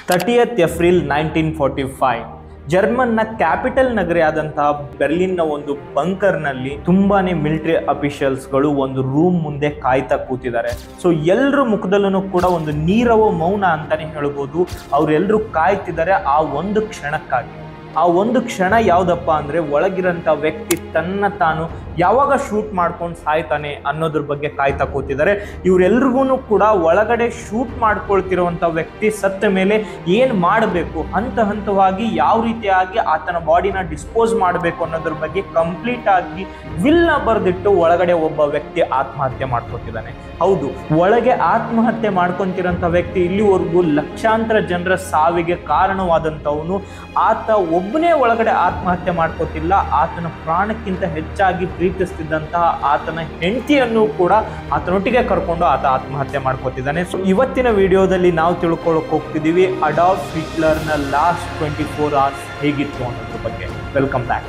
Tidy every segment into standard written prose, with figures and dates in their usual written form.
30th April 1945 ಜರ್ಮನ್ನ capital ನಗರಿಯಾದಂತಹ ಬೆರ್ಲಿನ್ನ ಒಂದು ಬಂಕರ್ನಲ್ಲಿ ತುಂಬಾನೇ military ಅಫಿಷಿಯಲ್ಸ್ಗಳು ಒಂದು ರೂಮ್ ಮುಂದೆ ಕಾಯ್ತಾ ಕೂತಿದ್ದಾರೆ. ಸೊ ಎಲ್ಲರ ಮುಖದಲ್ಲೂ ಕೂಡ ಒಂದು ನೀರವ ಮೌನ ಅಂತಾನೆ ಹೇಳ್ಬೋದು. ಅವರೆಲ್ಲರೂ ಕಾಯ್ತಿದ್ದಾರೆ ಆ ಒಂದು ಕ್ಷಣಕ್ಕಾಗಿ. ಆ ಒಂದು ಕ್ಷಣ ಯಾವ್ದಪ್ಪ ಅಂದ್ರೆ ಒಳಗಿರಂತ ವ್ಯಕ್ತಿ ತನ್ನ ತಾನು ಯಾವಾಗ ಶೂಟ್ ಮಾಡ್ಕೊಂಡು ಸಾಯ್ತಾನೆ ಅನ್ನೋದ್ರ ಬಗ್ಗೆ ಕಾಯ್ತಾ ಕೂತಿದ್ದಾರೆ. ಇವರೆಲ್ರಿಗೂ ಕೂಡ ಒಳಗಡೆ ಶೂಟ್ ಮಾಡ್ಕೊಳ್ತಿರುವಂತ ವ್ಯಕ್ತಿ ಸತ್ತ ಮೇಲೆ ಏನ್ ಮಾಡಬೇಕು, ಹಂತ ಹಂತವಾಗಿ ಯಾವ ರೀತಿಯಾಗಿ ಆತನ ಬಾಡಿನ ಡಿಸ್ಪೋಸ್ ಮಾಡಬೇಕು ಅನ್ನೋದ್ರ ಬಗ್ಗೆ ಕಂಪ್ಲೀಟ್ ಆಗಿ ವಿಲ್ನ ಬರೆದಿಟ್ಟು ಒಳಗಡೆ ಒಬ್ಬ ವ್ಯಕ್ತಿ ಆತ್ಮಹತ್ಯೆ ಮಾಡ್ಕೊತಿದ್ದಾನೆ. ಹೌದು, ಒಳಗೆ ಆತ್ಮಹತ್ಯೆ ಮಾಡ್ಕೊಂತಿರೋಂಥ ವ್ಯಕ್ತಿ ಇಲ್ಲಿವರೆಗೂ ಲಕ್ಷಾಂತರ ಜನರ ಸಾವಿಗೆ ಕಾರಣವಾದಂಥವನು. ಆತ ಒಬ್ಬನೇ ಒಳಗಡೆ ಆತ್ಮಹತ್ಯೆ ಮಾಡ್ಕೋತಿಲ್ಲ, ಆತನ ಪ್ರಾಣಕ್ಕಿಂತ ಹೆಚ್ಚಾಗಿ ಪ್ರೀತಿಸ್ತಿದ್ದಂತಹ ಆತನ ಹೆಂಡತಿಯನ್ನು ಕೂಡ ಆತನೊಟ್ಟಿಗೆ ಕರ್ಕೊಂಡು ಆತ ಆತ್ಮಹತ್ಯೆ ಮಾಡ್ಕೋತಿದ್ದಾನೆ. ಸೊ ಇವತ್ತಿನ ವಿಡಿಯೋದಲ್ಲಿ ನಾವು ತಿಳ್ಕೊಳ್ಳೋಕೆ ಹೋಗ್ತಿದ್ದೀವಿ ಅಡಾಲ್ಫ್ ಹಿಟ್ಲರ್ನ ಲಾಸ್ಟ್ 24 hours ಹೇಗಿತ್ತು ಅನ್ನೋದ್ರ ಬಗ್ಗೆ. Welcome back.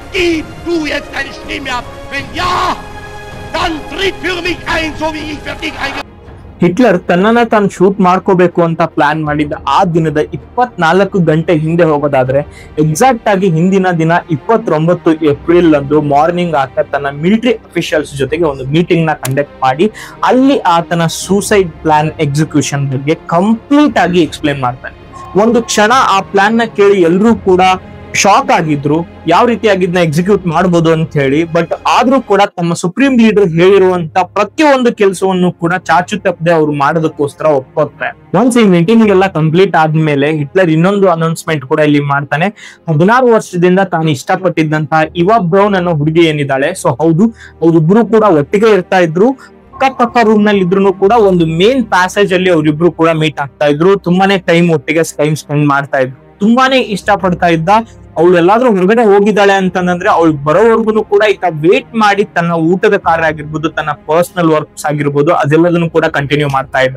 ಹಿಟ್ಲರ್ ತನ್ನನ್ನ ತಾನು ಶೂಟ್ ಮಾಡ್ಕೋಬೇಕು ಅಂತ ಪ್ಲಾನ್ ಮಾಡಿದ್ದ ಆ ದಿನದ 24 ಗಂಟೆ ಹಿಂದೆ ಹೋಗೋದಾದ್ರೆ ಎಕ್ಸಾಕ್ಟ್ ಆಗಿ ಹಿಂದಿನ ದಿನ 29 ಏಪ್ರಿಲ್ ಅಂದು ಮಾರ್ನಿಂಗ್ ಆತ ತನ್ನ ಮಿಲಿಟರಿ ಅಫಿಷಿಯಲ್ಸ್ ಜೊತೆಗೆ ಒಂದು ಮೀಟಿಂಗ್ ನ ಕಂಡಕ್ಟ್ ಮಾಡಿ ಅಲ್ಲಿ ಆತನ ಸೂಸೈಡ್ ಪ್ಲಾನ್ ಎಕ್ಸಿಕ್ಯೂಷನ್ ಬಗ್ಗೆ ಕಂಪ್ಲೀಟ್ ಆಗಿ ಎಕ್ಸ್ಪ್ಲೇನ್ ಮಾಡ್ತಾನೆ. ಒಂದು ಕ್ಷಣ ಆ ಪ್ಲಾನ್ ನ ಕೇಳಿ ಎಲ್ಲರೂ ಕೂಡ ಶಾಕ್ ಆಗಿದ್ರು, ಯಾವ ರೀತಿಯಾಗಿದ್ನ ಎಕ್ಸಿಕ್ಯೂಟ್ ಮಾಡಬಹುದು ಅಂತ ಹೇಳಿ. ಬಟ್ ಆದ್ರೂ ಕೂಡ ತಮ್ಮ ಸುಪ್ರೀಂ ಲೀಡರ್ ಹೇಳಿರುವಂತ ಪ್ರತಿಯೊಂದು ಕೆಲಸವನ್ನು ಕೂಡ ಚಾಚು ತಪ್ಪದೆ ಅವ್ರು ಮಾಡೋದಕ್ಕೋಸ್ಕರ ಒಪ್ಕೋತಾರೆ. ಒನ್ಸ್ ಈ ಮೀಟಿಂಗ್ ಎಲ್ಲ ಕಂಪ್ಲೀಟ್ ಆದ್ಮೇಲೆ ಹಿಟ್ಲರ್ ಇನ್ನೊಂದು ಅನೌನ್ಸ್ಮೆಂಟ್ ಕೂಡ ಇಲ್ಲಿ ಮಾಡ್ತಾನೆ. 16 ವರ್ಷದಿಂದ ತಾನು ಇಷ್ಟಪಟ್ಟಿದ್ದಂತಹ ಇವಾ ಬ್ರೌನ್ ಅನ್ನೋ ಹುಡುಗಿ ಏನಿದ್ದಾಳೆ, ಸೊ ಹೌದು ಅವ್ರಿಬ್ರು ಕೂಡ ಒಟ್ಟಿಗೆ ಇರ್ತಾ ಇದ್ರು. ಪಕ್ಕ ರೂಮ್ ನಲ್ಲಿ ಇದ್ರು ಕೂಡ ಒಂದು ಮೇನ್ ಪ್ಯಾಸೇಜ್ ಅಲ್ಲಿ ಅವರಿಬ್ರು ಕೂಡ ಮೀಟ್ ಆಗ್ತಾ ಇದ್ರು. ತುಂಬಾನೇ ಟೈಮ್ ಒಟ್ಟಿಗೆ ಸ್ಪೆಂಡ್ ಮಾಡ್ತಾ ಇದ್ರು. ತುಂಬಾನೇ ಇಷ್ಟ ಪಡ್ತಾ ಇದ್ದ. ಅವಳು ಎಲ್ಲಾದ್ರೂ ಹೊರಗಡೆ ಹೋಗಿದ್ದಾಳೆ ಅಂತಂದ್ರೆ ಅವಳು ಬರೋವರೆಗೂ ಕೂಡ ಈಗ ವೇಟ್ ಮಾಡಿ ತನ್ನ ಊಟದ ಕಾರ್ಯ ಆಗಿರ್ಬೋದು, ತನ್ನ ಪರ್ಸನಲ್ ವರ್ಕ್ಸ್ ಆಗಿರ್ಬೋದು, ಅದೆಲ್ಲದನ್ನು ಕೂಡ ಕಂಟಿನ್ಯೂ ಮಾಡ್ತಾ ಇದ್ದ.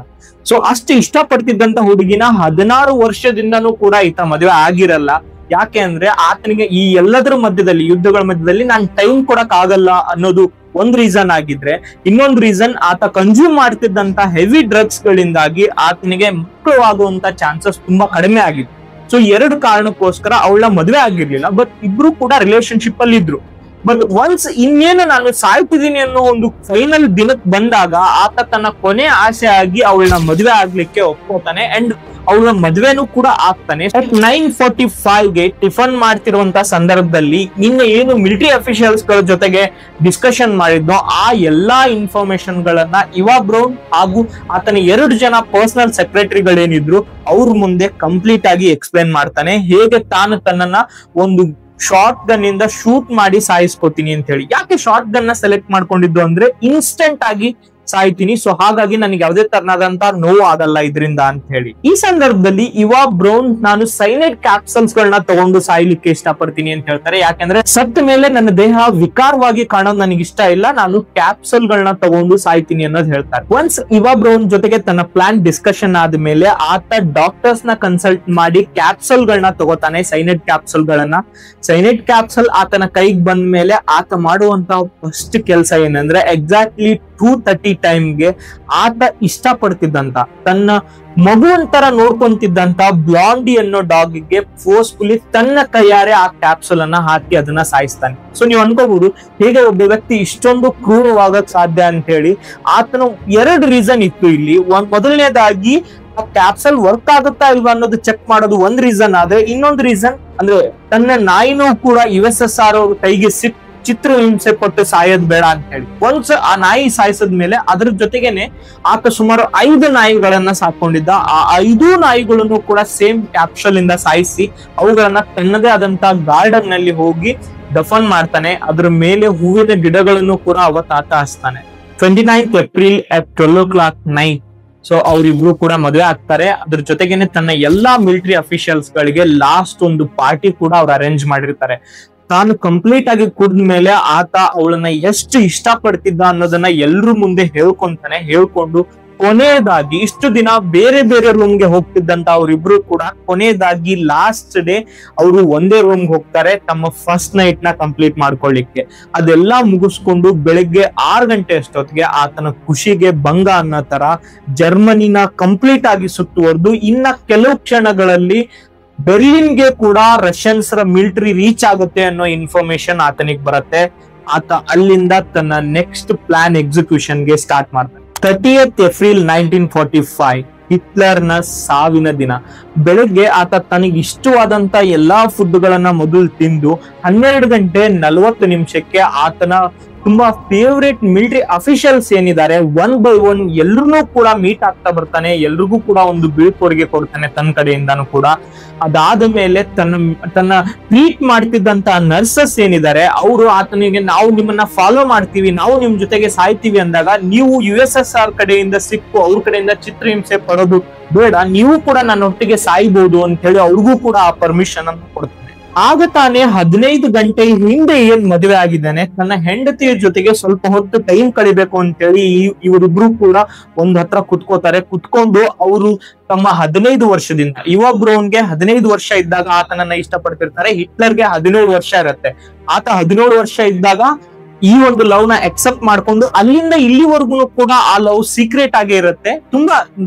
ಸೊ ಅಷ್ಟು ಇಷ್ಟ ಪಡ್ತಿದ್ದಂತ ಹುಡುಗಿನ 16 ವರ್ಷದಿಂದನೂ ಕೂಡ ಈತ ಮದುವೆ ಆಗಿರಲ್ಲ. ಯಾಕೆ ಅಂದ್ರೆ ಆತನಿಗೆ ಈ ಎಲ್ಲದರ ಮಧ್ಯದಲ್ಲಿ, ಯುದ್ಧಗಳ ಮಧ್ಯದಲ್ಲಿ ನಾನು ಟೈಮ್ ಕೊಡಕ್ ಆಗಲ್ಲ ಅನ್ನೋದು ಒಂದ್ ರೀಸನ್ ಆಗಿದ್ರೆ, ಇನ್ನೊಂದು ರೀಸನ್ ಆತ ಕನ್ಸ್ಯೂಮ್ ಮಾಡ್ತಿದ್ದಂತ ಹೆವಿ ಡ್ರಗ್ಸ್ ಗಳಿಂದಾಗಿ ಆತನಿಗೆ ಮಕ್ಕಳಾಗುವಂತ ಚಾನ್ಸಸ್ ತುಂಬಾ ಕಡಿಮೆ ಆಗಿತ್ತು. ಸೊ 2 ಕಾರಣಕ್ಕೋಸ್ಕರ ಅವಳ ಮದುವೆ ಆಗಿರ್ಲಿಲ್ಲ. ಬಟ್ ಇಬ್ರು ಕೂಡ ರಿಲೇಶನ್ಶಿಪ್ ಅಲ್ಲಿ ಇದ್ರು. ಬಟ್ ಒನ್ಸ್ ಇನ್ನೇನು ನಾನು ಸಾಯ್ತಿದ್ದೀನಿ ಅನ್ನೋ ಒಂದು ಫೈನಲ್ ದಿನಕ್ಕೆ ಬಂದಾಗ ಆತ ತನ್ನ ಕೊನೆ ಆಸೆ ಆಗಿ ಅವಳನ್ನ ಮದುವೆ ಆಗ್ಲಿಕ್ಕೆ ಒಪ್ಕೋತಾನೆ. ಅಂಡ್ ಅವಳ ಮದುವೆನೂ ಕೂಡ ಆಗ್ತಾನೆ. 9:45ಗೆ ಟಿಫನ್ ಮಾಡ್ತಿರುವಂತ ಸಂದರ್ಭದಲ್ಲಿ ನಿನ್ನೆ ಏನು ಮಿಲಿಟರಿ ಅಫಿಷಿಯಲ್ಸ್ ಗಳ ಜೊತೆಗೆ ಡಿಸ್ಕಷನ್ ಮಾಡಿದ್ನೋ ಆ ಎಲ್ಲಾ ಇನ್ಫಾರ್ಮೇಶನ್ ಗಳನ್ನ ಇವಾ ಬ್ರೌನ್ ಹಾಗೂ ಆತನ 2 ಜನ ಪರ್ಸನಲ್ ಸೆಕ್ರೆಟರಿಗಳೇನಿದ್ರು ಅವ್ರ ಮುಂದೆ ಕಂಪ್ಲೀಟ್ ಆಗಿ ಎಕ್ಸ್ಪ್ಲೇನ್ ಮಾಡ್ತಾನೆ. ಹೇಗೆ ತಾನು ತನ್ನನ್ನ ಒಂದು ಶಾರ್ಟ್ ಗನ್ ಇಂದ ಶೂಟ್ ಮಾಡಿ ಸಾಯಿಸ್ಕೋತೀನಿ ಅಂತ ಹೇಳಿ. ಯಾಕೆ ಶಾರ್ಟ್ ಗನ್ ನ ಸೆಲೆಕ್ಟ್ ಮಾಡ್ಕೊಂಡಿದ್ದು ಅಂದ್ರೆ ಇನ್ಸ್ಟೆಂಟ್ ಆಗಿ ಸಾಯ್ತೀನಿ, ಸೊ ಹಾಗಾಗಿ ನನಗೆ ಯಾವುದೇ ತರನಾದಂತ ನೋವು ಆಗಲ್ಲ ಇದರಿಂದ ಅಂತ ಹೇಳಿ. ಈ ಸಂದರ್ಭದಲ್ಲಿ ಇವಾ ಬ್ರೌನ್ ನಾನು ಸೈನೈಡ್ ಕ್ಯಾಪ್ಸಲ್ಸ್ ಗಳನ್ನ ತಗೊಂಡು ಸಾಯ್ಲಿಕ್ಕೆ ಇಷ್ಟಪಡ್ತೀನಿ ಅಂತ ಹೇಳ್ತಾರೆ. ಯಾಕಂದ್ರೆ ಸತ್ತ ಮೇಲೆ ನನ್ನ ದೇಹ ವಿಕಾರವಾಗಿ ಕಾಣೋದು ನನಗೆ ಇಷ್ಟ ಇಲ್ಲ, ನಾನು ಕ್ಯಾಪ್ಸಲ್ ಗಳನ್ನ ತಗೊಂಡು ಸಾಯ್ತೀನಿ ಅನ್ನೋದು ಹೇಳ್ತಾರೆ. ಒನ್ಸ್ ಇವಾ ಬ್ರೌನ್ ಜೊತೆಗೆ ತನ್ನ ಪ್ಲಾನ್ ಡಿಸ್ಕಷನ್ ಆದ್ಮೇಲೆ ಆತ ಡಾಕ್ಟರ್ಸ್ ನ ಕನ್ಸಲ್ಟ್ ಮಾಡಿ ಕ್ಯಾಪ್ಸಲ್ ಗಳನ್ನ ತಗೋತಾನೆ, ಸೈನೈಡ್ ಕ್ಯಾಪ್ಸಲ್ ಗಳನ್ನ. ಸೈನೈಡ್ ಕ್ಯಾಪ್ಸಲ್ ಆತನ ಕೈಗೆ ಬಂದ ಮೇಲೆ ಆತ ಮಾಡುವಂತ ಫಸ್ಟ್ ಕೆಲಸ ಏನಂದ್ರೆ ಎಕ್ಸಾಕ್ಟ್ಲಿ 2:30 ಟೈಮ್ಗೆ ಆತ ಇಷ್ಟ ಪಡ್ತಿದ್ದಂತ, ತನ್ನ ಮಗುವಂತರ ನೋಡ್ಕೊಂತಿದ್ದಂತ ಬ್ಲಾಂಡಿ ಅನ್ನೋ ಡಾಗ್ಗೆ ಫೋರ್ಸ್ಫುಲಿ ತನ್ನ ಕೈಯಾರೆ ಆ ಕ್ಯಾಪ್ಸುಲ್ ಅನ್ನ ಹಾಕಿ ಅದನ್ನ ಸಾಯಿಸ್ತಾನೆ. ಸೊ ನೀವು ಅನ್ಕೋಬಹುದು ಹೇಗೆ ಒಬ್ಬ ವ್ಯಕ್ತಿ ಇಷ್ಟೊಂದು ಕ್ರೂರವಾಗಕ್ ಸಾಧ್ಯ ಅಂತ ಹೇಳಿ. ಆತನ 2 ರೀಸನ್ ಇತ್ತು ಇಲ್ಲಿ. ಮೊದಲನೇದಾಗಿ ಆ ಕ್ಯಾಪ್ಸಲ್ ವರ್ಕ್ ಆಗುತ್ತಾ ಇಲ್ವಾ ಅನ್ನೋದು ಚೆಕ್ ಮಾಡೋದು ಒಂದ್ ರೀಸನ್ ಆದ್ರೆ, ಇನ್ನೊಂದು ರೀಸನ್ ಅಂದ್ರೆ ತನ್ನ ನಾಯಿನೂ ಕೂಡ USSR ಅವ್ರ ಕೈಗೆ ಚಿತ್ರ ಹಿಂಸೆ ಕೊಟ್ಟು ಸಾಯೋದ್ ಬೇಡ ಅಂತ ಹೇಳಿ. ಒನ್ಸ್ ಆ ನಾಯಿ ಸಾಯಿಸಿದ್ಮೇಲೆ ಅದ್ರ ಜೊತೆಗೇನೆ ಆತ ಸುಮಾರು 5 ನಾಯಿಗಳನ್ನ ಸಾಕೊಂಡಿದ್ದ. ಆ 5 ನಾಯಿಗಳನ್ನು ಕೂಡ ಸೇಮ್ ಕ್ಯಾಪ್ಸಲ್ ಇಂದ ಸಾಯಿಸಿ ಅವುಗಳನ್ನ ತನ್ನದೇ ಆದಂತ ಗಾರ್ಡನ್ ನಲ್ಲಿ ಹೋಗಿ ದಫನ್ ಮಾಡ್ತಾನೆ. ಅದ್ರ ಮೇಲೆ ಹೂವಿನ ಗಿಡಗಳನ್ನು ಕೂಡ ಅವತ್ತು ಆತ ಹಚ್ತಾನೆ. 29th April at 12 o'clock night. So ಅವರಿಬ್ರು ಕೂಡ ಮದುವೆ ಆಗ್ತಾರೆ. ಅದ್ರ ಜೊತೆಗೇನೆ ತನ್ನ ಎಲ್ಲಾ ಮಿಲಿಟರಿ ಅಫಿಷಿಯಲ್ಸ್ ಗಳಿಗೆ ಲಾಸ್ಟ್ ಒಂದು ಪಾರ್ಟಿ ಕೂಡ ಅವ್ರು ಅರೇಂಜ್ ಮಾಡಿರ್ತಾರೆ. ತಾನು ಕಂಪ್ಲೀಟ್ ಆಗಿ ಕುಡಿದ್ಮೇಲೆ ಆತ ಅವಳನ್ನ ಎಷ್ಟು ಇಷ್ಟ ಪಡ್ತಿದ್ದ ಅನ್ನೋದನ್ನ ಎಲ್ರ ಮುಂದೆ ಹೇಳ್ಕೊಂತಾನೆ. ಹೇಳ್ಕೊಂಡು ಕೊನೆಯದಾಗಿ ಇಷ್ಟು ದಿನ ಬೇರೆ ಬೇರೆ ರೂಮ್ಗೆ ಹೋಗ್ತಿದ್ದಂತ ಅವ್ರಿಬ್ರು ಕೂಡ ಕೊನೆಯದಾಗಿ ಲಾಸ್ಟ್ ಡೇ ಅವರು ಒಂದೇ ರೂಮ್ಗೆ ಹೋಗ್ತಾರೆ ತಮ್ಮ ಫಸ್ಟ್ ನೈಟ್ ನ ಕಂಪ್ಲೀಟ್ ಮಾಡ್ಕೊಳ್ಳಿಕ್ಕೆ. ಅದೆಲ್ಲಾ ಮುಗಿಸ್ಕೊಂಡು ಬೆಳಿಗ್ಗೆ 6 ಗಂಟೆ ಅಷ್ಟೊತ್ತಿಗೆ ಆತನ ಖುಷಿಗೆ ಭಂಗ ಅನ್ನೋ ತರ ಜರ್ಮನಿನ ಕಂಪ್ಲೀಟ್ ಆಗಿ ಸುತ್ತುವರೆದು ಇನ್ನ ಕೆಲವು ಕ್ಷಣಗಳಲ್ಲಿ ಬೆರ್ಲಿನ್ಗೆ ಕೂಡ ರಷ್ಯನ್ಸ್ ಮಿಲಿಟರಿ ರೀಚ್ ಆಗುತ್ತೆ ಅನ್ನೋ ಇನ್ಫಾರ್ಮೇಶನ್ ಆತನಿಗೆ ಬರುತ್ತೆ. ಆತ ಅಲ್ಲಿಂದ ತನ್ನ ನೆಕ್ಸ್ಟ್ ಪ್ಲಾನ್ ಎಕ್ಸಿಕ್ಯೂಷನ್ಗೆ ಸ್ಟಾರ್ಟ್ ಮಾಡ್ತಾನೆ. 30th April 1945 ಹಿಟ್ಲರ್ನ ಸಾವಿನ ದಿನ. ಬೆಳಗ್ಗೆ ಆತ ತನಗೆ ಇಷ್ಟವಾದಂತ ಎಲ್ಲಾ ಫುಡ್ಗಳನ್ನ ಮೊದಲು ತಿಂದು 12:40 ಆತನ ತುಂಬಾ ಫೇವ್ರೇಟ್ ಮಿಲಿಟರಿ ಅಫಿಷಿಯಲ್ಸ್ ಏನಿದ್ದಾರೆ ಒನ್ ಬೈ ಒನ್ ಎಲ್ರೂ ಕೂಡ ಮೀಟ್ ಆಗ್ತಾ ಬರ್ತಾನೆ. ಎಲ್ರಿಗೂ ಕೂಡ ಒಂದು ಬೀಳ್ಕೊಡುಗೆ ಕೊಡ್ತಾನೆ ತನ್ನ ಕಡೆಯಿಂದಾನು ಕೂಡ. ಅದಾದ ಮೇಲೆ ತನ್ನ ಟ್ರೀಟ್ ಮಾಡ್ತಿದ್ದಂತ ನರ್ಸಸ್ ಏನಿದ್ದಾರೆ ಅವರು ಆತನಿಗೆ ನಾವು ನಿಮ್ಮನ್ನ ಫಾಲೋ ಮಾಡ್ತೀವಿ, ನಾವು ನಿಮ್ ಜೊತೆಗೆ ಸಾಯ್ತೀವಿ ಅಂದಾಗ ನೀವು USSR ಕಡೆಯಿಂದ ಸಿಕ್ಕು ಅವ್ರ ಕಡೆಯಿಂದ ಚಿತ್ರಹಿಂಸೆ ಪಡೋದು ಬೇಡ, ನೀವು ಕೂಡ ನನ್ನೊಟ್ಟಿಗೆ ಸಾಯ್ಬಹುದು ಅಂತ ಹೇಳಿ ಅವ್ರಿಗೂ ಕೂಡ ಆ ಪರ್ಮಿಷನ್ ಅನ್ನು ಕೊಡ್ತಾನೆ. ಆಗ ತಾನೇ 15 ಗಂಟೆ ಹಿಂದೆ ಏನ್ ಮದುವೆ ಆಗಿದ್ದಾನೆ ತನ್ನ ಹೆಂಡತಿಯ ಜೊತೆಗೆ ಸ್ವಲ್ಪ ಹೊತ್ತು ಟೈಮ್ ಕಳಿಬೇಕು ಅಂತ ಹೇಳಿ ಇವರಿಬ್ರು ಕೂಡ ಒಂದ್ ಹತ್ರ ಕುತ್ಕೋತಾರೆ. ಕುತ್ಕೊಂಡು ಅವರು ತಮ್ಮ 15 ವರ್ಷದಿಂದ ಬ್ರೌನ್ಗೆ 15 ವರ್ಷ ಇದ್ದಾಗ ಆತನನ್ನ ಇಷ್ಟಪಡ್ತಿರ್ತಾರೆ. ಹಿಟ್ಲರ್ಗೆ 17 ವರ್ಷ ಇರುತ್ತೆ. ಆತ 17 ವರ್ಷ ಇದ್ದಾಗ ಈ ಒಂದು ಲವ್ ನ ಅಕ್ಸೆಪ್ಟ್ ಮಾಡ್ಕೊಂಡು ಅಲ್ಲಿಂದ ಇಲ್ಲಿವರೆಗೂ ಕೂಡ ಆ ಲವ್ ಸೀಕ್ರೆಟ್ ಆಗೇ ಇರುತ್ತೆ.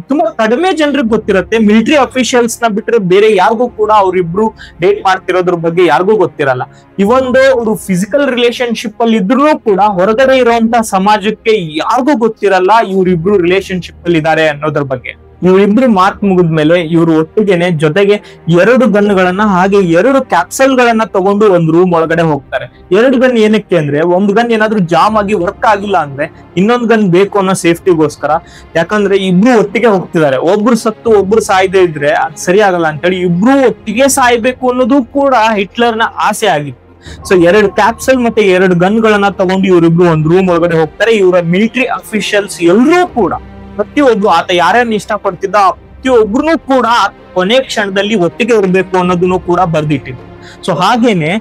ತುಂಬಾ ಕಡಿಮೆ ಜನರಿಗೆ ಗೊತ್ತಿರುತ್ತೆ. ಮಿಲಿಟರಿ ಅಫಿಷಿಯಲ್ಸ್ ನ ಬಿಟ್ರೆ ಬೇರೆ ಯಾರಿಗೂ ಕೂಡ ಅವ್ರಿಬ್ರು ಡೇಟ್ ಮಾಡ್ತಿರೋದ್ರ ಬಗ್ಗೆ ಯಾರಿಗೂ ಗೊತ್ತಿರಲ್ಲ. ಇವೊಂದು ಅವರು ಫಿಸಿಕಲ್ ರಿಲೇಶನ್ಶಿಪ್ ಅಲ್ಲಿ ಇದ್ರೂ ಕೂಡ ಹೊರಗಡೆ ಇರುವಂತ ಸಮಾಜಕ್ಕೆ ಯಾರಿಗೂ ಗೊತ್ತಿರಲ್ಲ ಇವ್ರಿಬ್ರು ರಿಲೇಶನ್ಶಿಪ್ ಅಲ್ಲಿ ಇದ್ದಾರೆ ಅನ್ನೋದ್ರ ಬಗ್ಗೆ. ಇವರಿಬ್ರು ಮಾರ್ಕ್ ಮುಗಿದ್ಮೇಲೆ ಇವರು ಒಟ್ಟಿಗೆನೆ ಜೊತೆಗೆ 2 ಗನ್ಗಳನ್ನ ಹಾಗೆ 2 ಕ್ಯಾಪ್ಸಲ್ ಗಳನ್ನ ತಗೊಂಡು ಒಂದು ರೂಮ್ ಒಳಗಡೆ ಹೋಗ್ತಾರೆ. 2 ಗನ್ ಏನಕ್ಕೆ ಅಂದ್ರೆ ಒಂದು ಗನ್ ಏನಾದ್ರೂ ಜಾಮ್ ಆಗಿ ವರ್ಕ್ ಆಗಿಲ್ಲ ಅಂದ್ರೆ ಇನ್ನೊಂದು ಗನ್ ಬೇಕು ಅನ್ನೋ ಸೇಫ್ಟಿಗೋಸ್ಕರ. ಯಾಕಂದ್ರೆ ಇಬ್ರು ಒಟ್ಟಿಗೆ ಹೋಗ್ತಿದ್ದಾರೆ, ಒಬ್ರು ಸತ್ತು ಒಬ್ರು ಸಾಯ್ದೇ ಇದ್ರೆ ಅದು ಸರಿ ಆಗಲ್ಲ ಅಂತ ಹೇಳಿ ಇಬ್ರು ಒಟ್ಟಿಗೆ ಸಾಯ್ಬೇಕು ಅನ್ನೋದು ಕೂಡ ಹಿಟ್ಲರ್ನ ಆಸೆ ಆಗಿತ್ತು. ಸೊ 2 ಕ್ಯಾಪ್ಸಲ್ ಮತ್ತೆ 2 ಗನ್ಗಳನ್ನ ತಗೊಂಡು ಇವರಿಬ್ರು ಒಂದು ರೂಮ್ ಒಳಗಡೆ ಹೋಗ್ತಾರೆ. ಇವರ ಮಿಲಿಟರಿ ಅಫಿಷಿಯಲ್ಸ್ ಎಲ್ಲರೂ ಕೂಡ ಪ್ರತಿಯೊಬ್ರು ಆತ ಯಾರ್ಯಾರನ್ನ ಇಷ್ಟಪಡ್ತಿದ್ದ ಪ್ರತಿಯೊಬ್ರು ಕೂಡ ಕೊನೆ ಕ್ಷಣದಲ್ಲಿ ಒಟ್ಟಿಗೆ ಇರಬೇಕು ಅನ್ನೋದನ್ನು ಕೂಡ ಬರ್ದಿಟ್ಟಿದ್ರು. ಸೊ ಹಾಗೇನೆ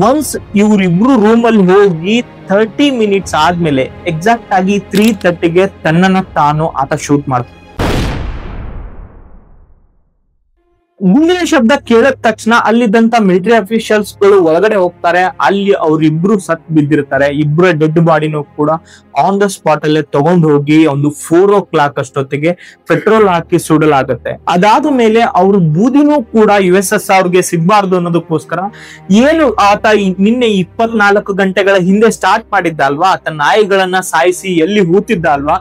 ಒನ್ಸ್ ಇವರಿಬ್ರು ರೂಮ್ ಅಲ್ಲಿ ಹೋಗಿ 30 ಮಿನಿಟ್ಸ್ ಆದ್ಮೇಲೆ ಎಕ್ಸಾಕ್ಟ್ ಆಗಿ 3:30ಗೆ ತನ್ನನ್ನ ತಾನು ಆತ ಶೂಟ್ ಮಾಡ್ತಾನೆ. ಗುಂಡಿನ ಶಬ್ದ ಕೇಳಿದ ತಕ್ಷಣ ಅಲ್ಲಿದ್ದಂತ ಮಿಲಿಟರಿ ಅಫಿಷಿಯಲ್ಸ್ ಗಳು ಒಳಗಡೆ ಹೋಗ್ತಾರೆ. ಅಲ್ಲಿ ಅವ್ರಿಬ್ರು ಸತ್ ಬಿದ್ದಿರ್ತಾರೆ. ಇಬ್ಬರ ಡೆಡ್ ಬಾಡಿನೂ ಕೂಡ ಆನ್ ದ ಸ್ಪಾಟ್ ಅಲ್ಲೇ ತಗೊಂಡು ಹೋಗಿ ಒಂದು 4 o'clock ಅಷ್ಟೊತ್ತಿಗೆ ಪೆಟ್ರೋಲ್ ಹಾಕಿ ಸುಡಲಾಗುತ್ತೆ. ಅದಾದ ಮೇಲೆ ಅವ್ರ ಬೂದಿನೂ ಕೂಡ USSR ಗೆ ಸಿಗ್ಬಾರ್ದು ಅನ್ನೋದಕ್ಕೋಸ್ಕರ ಏನು ಆತ ನಿನ್ನೆ 24 ಗಂಟೆಗಳ ಹಿಂದೆ ಸ್ಟಾರ್ಟ್ ಮಾಡಿದ್ದ ಅಲ್ವಾ, ಆತ ನಾಯಿಗಳನ್ನ ಸಾಯಿಸಿ ಎಲ್ಲಿ ಹೂತಿದ್ದ ಅಲ್ವಾ,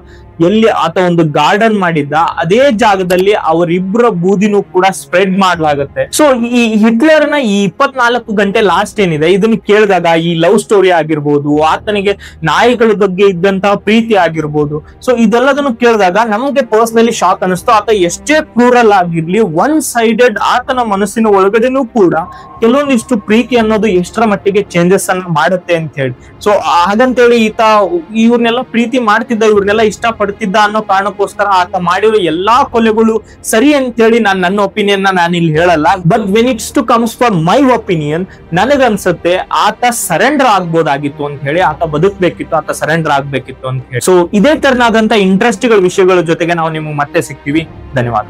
ಎಲ್ಲಿ ಆತ ಒಂದು ಗಾರ್ಡನ್ ಮಾಡಿದ್ದ ಅದೇ ಜಾಗದಲ್ಲಿ ಅವರಿಬ್ಬರ ಬೂದಿನೂ ಕೂಡ ಸ್ಪ್ರೆಡ್ ಮಾಡಲಾಗುತ್ತೆ. ಸೊ ಈ ಹಿಟ್ಲರ್ನ ಈ 24 ಗಂಟೆ ಲಾಸ್ಟ್ ಏನಿದೆ ಇದನ್ನು ಕೇಳಿದಾಗ ಈ ಲವ್ ಸ್ಟೋರಿ ಆಗಿರ್ಬೋದು, ಆತನಿಗೆ ನಾಯಿಗಳ ಬಗ್ಗೆ ಇದ್ದಂತಹ ಪ್ರೀತಿ ಆಗಿರ್ಬೋದು, ಸೊ ಇದೆಲ್ಲದನ್ನು ಕೇಳಿದಾಗ ನಮಗೆ ಪರ್ಸನಲಿ ಶಾಕ್ ಅನಿಸ್ತು. ಆತ ಎಷ್ಟೇ ಕ್ರೂರಲ್ ಆಗಿರ್ಲಿ ಒನ್ ಸೈಡೆಡ್ ಆತನ ಮನಸ್ಸಿನ ಒಳಗಡೆನೂ ಕೂಡ ಕೆಲವೊಂದಿಷ್ಟು ಪ್ರೀತಿ ಅನ್ನೋದು ಎಷ್ಟರ ಮಟ್ಟಿಗೆ ಚೇಂಜಸ್ ಅನ್ನ ಮಾಡುತ್ತೆ ಅಂತ ಹೇಳಿ. ಸೊ ಹಾಗಂತೇಳಿ ಈತ ಇವ್ರನ್ನೆಲ್ಲ ಪ್ರೀತಿ ಮಾಡ್ತಿದ್ದ, ಇವ್ರನ್ನೆಲ್ಲ ಇಷ್ಟ ಪಡ್ತಿದ್ದ ಅನ್ನೋ ಕಾರಣಕ್ಕೋಸ್ಕರ ಆತ ಮಾಡಿರೋ ಎಲ್ಲಾ ಕೊಲೆಗಳು ಸರಿ ಅಂತ ಹೇಳಿ ನನ್ನ ಒಪಿನಿಯನ್ ನಾನು ಇಲ್ಲಿ ಹೇಳಲ್ಲ. But when it's to comes for my opinion ನನಗನ್ಸುತ್ತೆ ಆತ ಸರೆಂಡರ್ ಆಗ್ಬೋದಾಗಿತ್ತು ಅಂತ ಹೇಳಿ, ಆತ ಬದುಕಬೇಕಿತ್ತು, ಆತ ಸರೆಂಡರ್ ಆಗ್ಬೇಕಿತ್ತು ಅಂತ ಹೇಳಿ. ಸೊ ಇದೇ ತರನಾದಂತ ಇಂಟ್ರೆಸ್ಟಿಂಗ್ ವಿಷಯಗಳ ಜೊತೆಗೆ ನಾವು ನಿಮ್ಗೆ ಮತ್ತೆ ಸಿಗ್ತೀವಿ. ಧನ್ಯವಾದ.